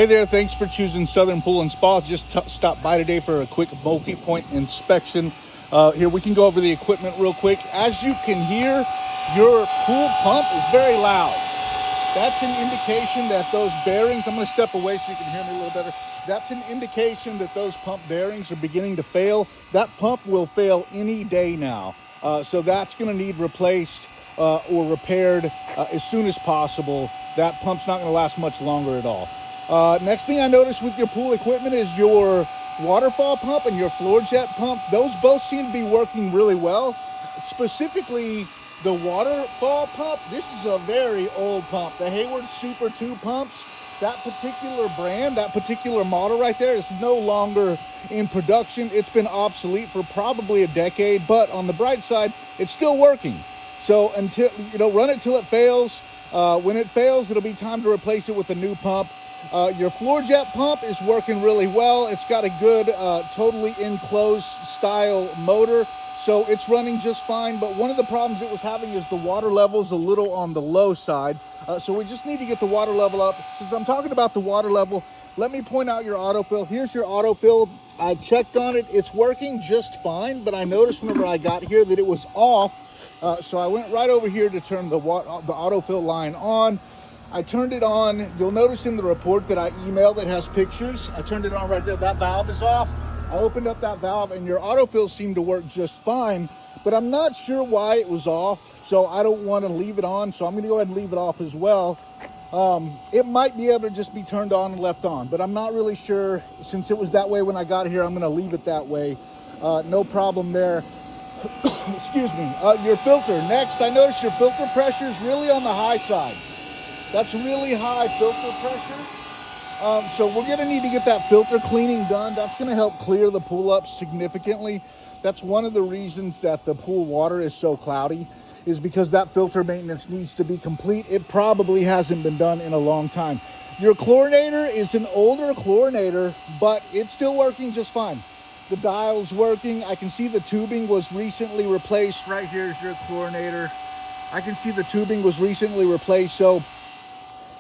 Hey there, thanks for choosing Southern Pool and Spa. Just stopped by today for a quick multi-point inspection. Here we can go over the equipment real quick. As you can hear, your pool pump is very loud. That's an indication that those bearings, I'm going to step away so you can hear me a little better. That's an indication that those pump bearings are beginning to fail. That pump will fail any day now. So that's going to need replaced or repaired as soon as possible. That pump's not going to last much longer at all. Next thing I noticed with your pool equipment is your waterfall pump and your floor jet pump. Those both seem to be working really well. Specifically, the waterfall pump, this is a very old pump. The Hayward Super 2 pumps, that particular brand, that particular model right there is no longer in production. It's been obsolete for probably a decade, but on the bright side, it's still working. So until, run it till it fails. When it fails, it'll be time to replace it with a new pump. Your floor jet pump is working really well. It's got a good, totally enclosed style motor, so it's running just fine. But one of the problems it was having is the water level's a little on the low side. So we just need to get the water level up. Since I'm talking about the water level, let me point out your autofill. Here's your autofill. I checked on it. It's working just fine, but I noticed whenever I got here that it was off. So I went right over here to turn the autofill line on. I turned it on. You'll notice in the report that I emailed that has pictures. I turned it on right there. That valve is off. I opened up that valve and your autofill seemed to work just fine, but I'm not sure why it was off, so I don't want to leave it on, so I'm going to go ahead and leave it off as well. It might be able to just be turned on and left on, but I'm not really sure. Since it was that way when I got here, I'm going to leave it that way. No problem there. Excuse me. Your filter. Next, I noticed your filter pressure is really on the high side. That's really high filter pressure. So we're going to need to get that filter cleaning done. That's going to help clear the pool up significantly. That's one of the reasons that the pool water is so cloudy, is because that filter maintenance needs to be complete. It probably hasn't been done in a long time. Your chlorinator is an older chlorinator, but it's still working just fine. The dial's working. I can see the tubing was recently replaced. Right here is your chlorinator. I can see the tubing was recently replaced. So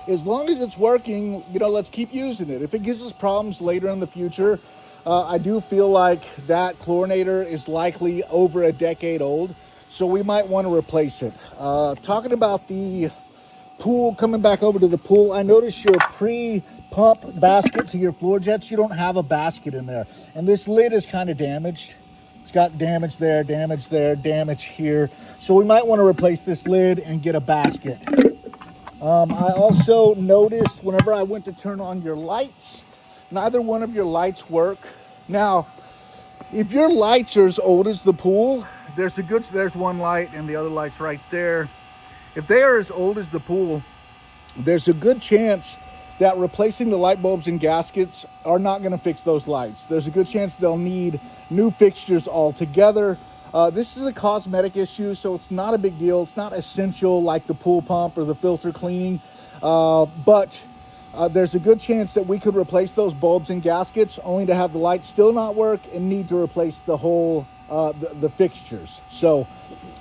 as long as it's working, let's keep using it. If it gives us problems later in the future, I do feel like that chlorinator is likely over a decade old, so we might want to replace it. Talking about the pool, coming back over to the pool, I noticed your pre-pump basket to your floor jets, you don't have a basket in there. And this lid is kind of damaged. It's got damage there, damage here. So we might want to replace this lid and get a basket. I also noticed whenever I went to turn on your lights, neither one of your lights work. Now, if your lights are as old as the pool, there's one light and the other light's right there. If they are as old as the pool, there's a good chance that replacing the light bulbs and gaskets are not going to fix those lights. There's a good chance they'll need new fixtures altogether. This is a cosmetic issue, so it's not a big deal. It's not essential like the pool pump or the filter cleaning, but there's a good chance that we could replace those bulbs and gaskets only to have the lights still not work and need to replace the whole the fixtures. So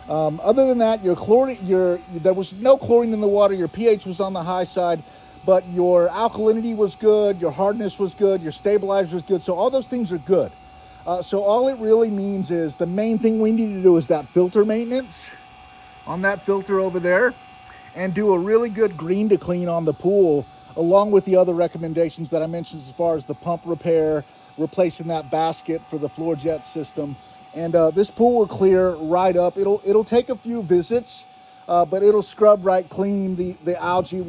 other than that, there was no chlorine in the water. Your pH was on the high side, but your alkalinity was good, your hardness was good, your stabilizer was good. So all those things are good. So all it really means is the main thing we need to do is that filter maintenance on that filter over there, and do a really good green to clean on the pool, along with the other recommendations that I mentioned as far as the pump repair, replacing that basket for the floor jet system. And this pool will clear right up. It'll take a few visits, but it'll scrub right clean. The algae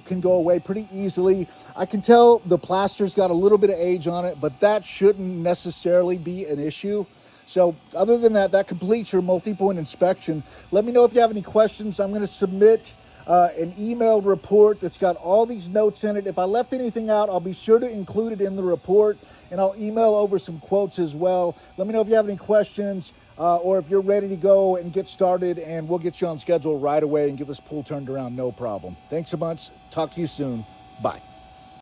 can go away pretty easily. I can tell the plaster's got a little bit of age on it, but that shouldn't necessarily be an issue. So other than that, that completes your multi-point inspection. Let me know if you have any questions. I'm going to submit an emailed report that's got all these notes in it. If I left anything out, I'll be sure to include it in the report, and I'll email over some quotes as well. Let me know if you have any questions, or if you're ready to go and get started, and we'll get you on schedule right away and get this pool turned around, no problem. Thanks a bunch. Talk to you soon. Bye.